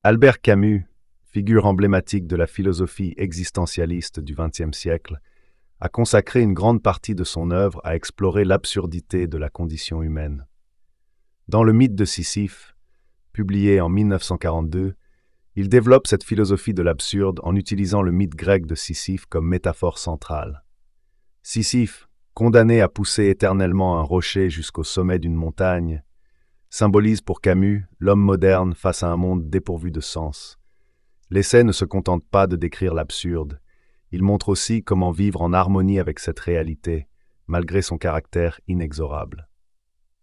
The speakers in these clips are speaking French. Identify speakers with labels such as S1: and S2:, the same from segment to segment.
S1: Albert Camus, figure emblématique de la philosophie existentialiste du XXe siècle, a consacré une grande partie de son œuvre à explorer l'absurdité de la condition humaine. Dans le mythe de Sisyphe, publié en 1942, il développe cette philosophie de l'absurde en utilisant le mythe grec de Sisyphe comme métaphore centrale. Sisyphe, condamné à pousser éternellement un rocher jusqu'au sommet d'une montagne, symbolise pour Camus l'homme moderne face à un monde dépourvu de sens. L'essai ne se contente pas de décrire l'absurde, il montre aussi comment vivre en harmonie avec cette réalité, malgré son caractère inexorable.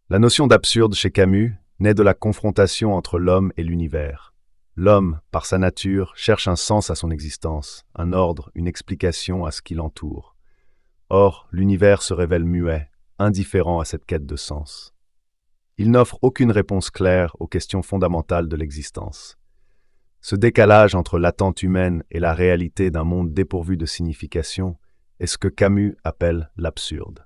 S1: La notion d'absurde chez Camus naît de la confrontation entre l'homme et l'univers. L'homme, par sa nature, cherche un sens à son existence, un ordre, une explication à ce qui l'entoure. Or, l'univers se révèle muet, indifférent à cette quête de sens. Il n'offre aucune réponse claire aux questions fondamentales de l'existence. Ce décalage entre l'attente humaine et la réalité d'un monde dépourvu de signification est ce que Camus appelle l'absurde.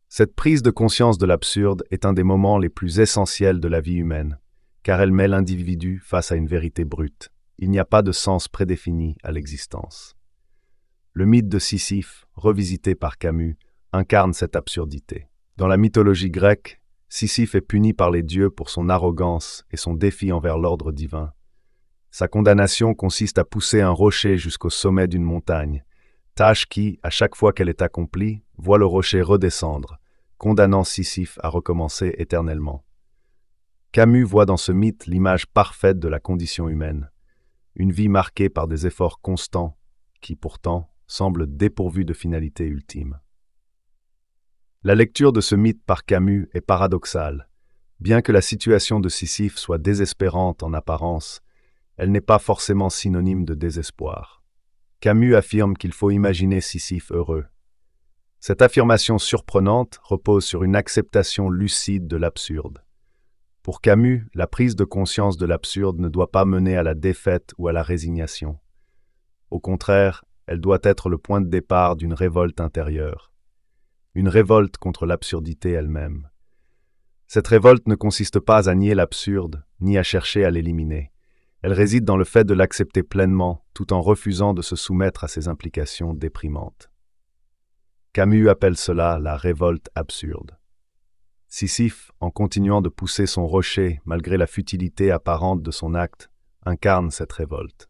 S1: Cette prise de conscience de l'absurde est un des moments les plus essentiels de la vie humaine, car elle met l'individu face à une vérité brute. Il n'y a pas de sens prédéfini à l'existence. Le mythe de Sisyphe, revisité par Camus, incarne cette absurdité. Dans la mythologie grecque, Sisyphe est puni par les dieux pour son arrogance et son défi envers l'ordre divin. Sa condamnation consiste à pousser un rocher jusqu'au sommet d'une montagne, tâche qui, à chaque fois qu'elle est accomplie, voit le rocher redescendre, condamnant Sisyphe à recommencer éternellement. Camus voit dans ce mythe l'image parfaite de la condition humaine, une vie marquée par des efforts constants qui, pourtant, semblent dépourvus de finalité ultime. La lecture de ce mythe par Camus est paradoxale. Bien que la situation de Sisyphe soit désespérante en apparence, elle n'est pas forcément synonyme de désespoir. Camus affirme qu'il faut imaginer Sisyphe heureux. Cette affirmation surprenante repose sur une acceptation lucide de l'absurde. Pour Camus, la prise de conscience de l'absurde ne doit pas mener à la défaite ou à la résignation. Au contraire, elle doit être le point de départ d'une révolte intérieure. Une révolte contre l'absurdité elle-même. Cette révolte ne consiste pas à nier l'absurde, ni à chercher à l'éliminer. Elle réside dans le fait de l'accepter pleinement, tout en refusant de se soumettre à ses implications déprimantes. Camus appelle cela la révolte absurde. Sisyphe, en continuant de pousser son rocher malgré la futilité apparente de son acte, incarne cette révolte.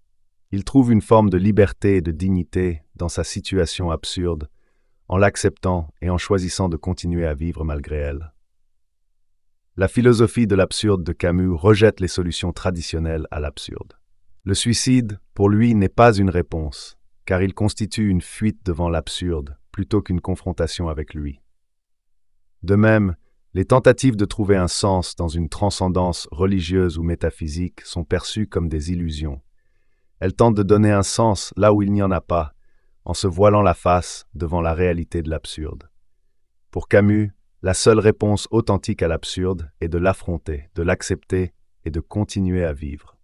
S1: Il trouve une forme de liberté et de dignité dans sa situation absurde, en l'acceptant et en choisissant de continuer à vivre malgré elle. La philosophie de l'absurde de Camus rejette les solutions traditionnelles à l'absurde. Le suicide, pour lui, n'est pas une réponse, car il constitue une fuite devant l'absurde, plutôt qu'une confrontation avec lui. De même, les tentatives de trouver un sens dans une transcendance religieuse ou métaphysique sont perçues comme des illusions. Elles tentent de donner un sens là où il n'y en a pas, en se voilant la face devant la réalité de l'absurde. Pour Camus, la seule réponse authentique à l'absurde est de l'affronter, de l'accepter et de continuer à vivre.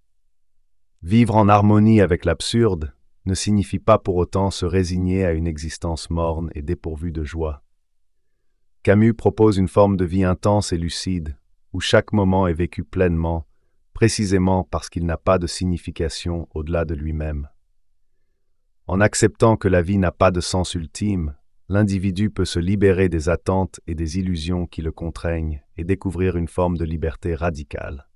S1: Vivre en harmonie avec l'absurde ne signifie pas pour autant se résigner à une existence morne et dépourvue de joie. Camus propose une forme de vie intense et lucide, où chaque moment est vécu pleinement, précisément parce qu'il n'a pas de signification au-delà de lui-même. En acceptant que la vie n'a pas de sens ultime, l'individu peut se libérer des attentes et des illusions qui le contraignent et découvrir une forme de liberté radicale.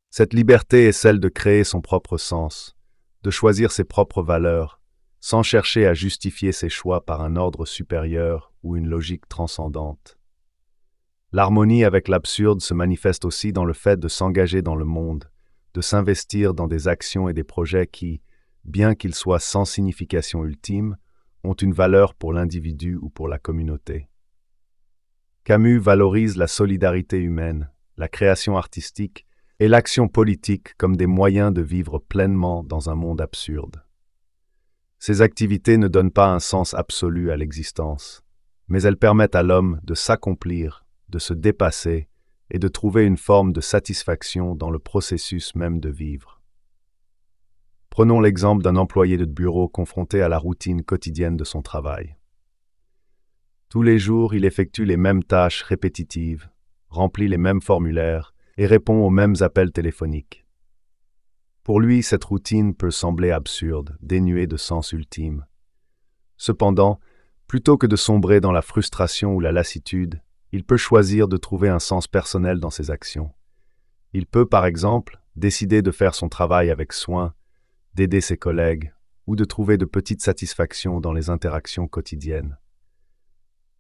S1: Cette liberté est celle de créer son propre sens, de choisir ses propres valeurs, sans chercher à justifier ses choix par un ordre supérieur ou une logique transcendante. L'harmonie avec l'absurde se manifeste aussi dans le fait de s'engager dans le monde, de s'investir dans des actions et des projets qui, bien qu'ils soient sans signification ultime, ont une valeur pour l'individu ou pour la communauté. Camus valorise la solidarité humaine, la création artistique et l'action politique comme des moyens de vivre pleinement dans un monde absurde. Ces activités ne donnent pas un sens absolu à l'existence, mais elles permettent à l'homme de s'accomplir, de se dépasser et de trouver une forme de satisfaction dans le processus même de vivre. Prenons l'exemple d'un employé de bureau confronté à la routine quotidienne de son travail. Tous les jours, il effectue les mêmes tâches répétitives, remplit les mêmes formulaires et répond aux mêmes appels téléphoniques. Pour lui, cette routine peut sembler absurde, dénuée de sens ultime. Cependant, plutôt que de sombrer dans la frustration ou la lassitude, il peut choisir de trouver un sens personnel dans ses actions. Il peut, par exemple, décider de faire son travail avec soin, d'aider ses collègues ou de trouver de petites satisfactions dans les interactions quotidiennes.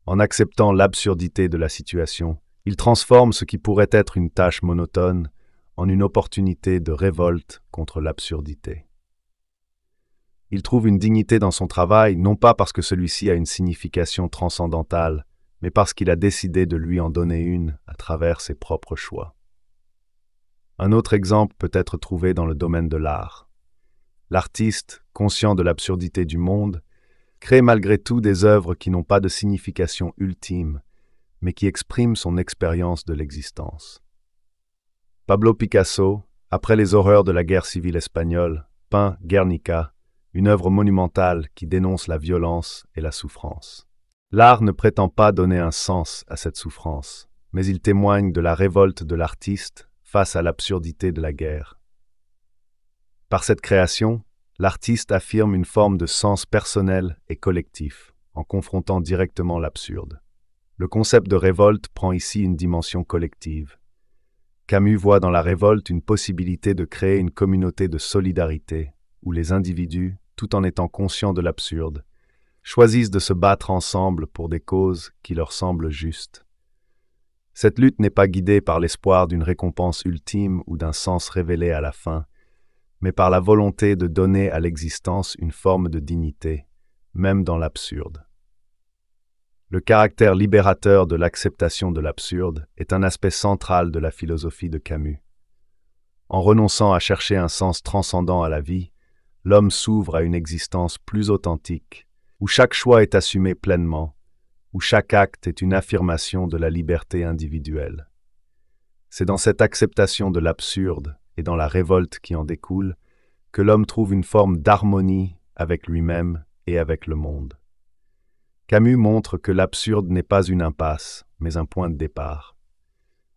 S1: En acceptant l'absurdité de la situation, il transforme ce qui pourrait être une tâche monotone en une opportunité de révolte contre l'absurdité. Il trouve une dignité dans son travail, non pas parce que celui-ci a une signification transcendantale, mais parce qu'il a décidé de lui en donner une à travers ses propres choix. Un autre exemple peut être trouvé dans le domaine de l'art. L'artiste, conscient de l'absurdité du monde, crée malgré tout des œuvres qui n'ont pas de signification ultime, mais qui expriment son expérience de l'existence. Pablo Picasso, après les horreurs de la guerre civile espagnole, peint Guernica, une œuvre monumentale qui dénonce la violence et la souffrance. L'art ne prétend pas donner un sens à cette souffrance, mais il témoigne de la révolte de l'artiste face à l'absurdité de la guerre. Par cette création, l'artiste affirme une forme de sens personnel et collectif, en confrontant directement l'absurde. Le concept de révolte prend ici une dimension collective. Camus voit dans la révolte une possibilité de créer une communauté de solidarité, où les individus, tout en étant conscients de l'absurde, choisissent de se battre ensemble pour des causes qui leur semblent justes. Cette lutte n'est pas guidée par l'espoir d'une récompense ultime ou d'un sens révélé à la fin, mais par la volonté de donner à l'existence une forme de dignité, même dans l'absurde. Le caractère libérateur de l'acceptation de l'absurde est un aspect central de la philosophie de Camus. En renonçant à chercher un sens transcendant à la vie, l'homme s'ouvre à une existence plus authentique, où chaque choix est assumé pleinement, où chaque acte est une affirmation de la liberté individuelle. C'est dans cette acceptation de l'absurde et dans la révolte qui en découle que l'homme trouve une forme d'harmonie avec lui-même et avec le monde. Camus montre que l'absurde n'est pas une impasse, mais un point de départ.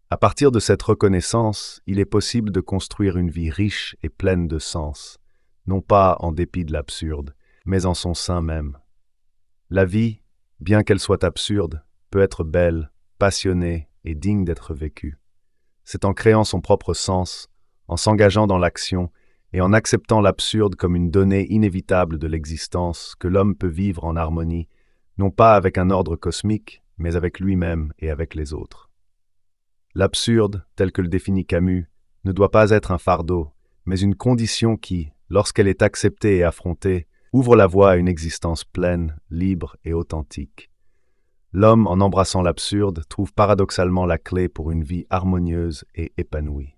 S1: À partir de cette reconnaissance, il est possible de construire une vie riche et pleine de sens, non pas en dépit de l'absurde, mais en son sein même. La vie, bien qu'elle soit absurde, peut être belle, passionnée et digne d'être vécue. C'est en créant son propre sens, en s'engageant dans l'action et en acceptant l'absurde comme une donnée inévitable de l'existence que l'homme peut vivre en harmonie, non pas avec un ordre cosmique, mais avec lui-même et avec les autres. L'absurde, tel que le définit Camus, ne doit pas être un fardeau, mais une condition qui, lorsqu'elle est acceptée et affrontée, ouvre la voie à une existence pleine, libre et authentique. L'homme, en embrassant l'absurde, trouve paradoxalement la clé pour une vie harmonieuse et épanouie.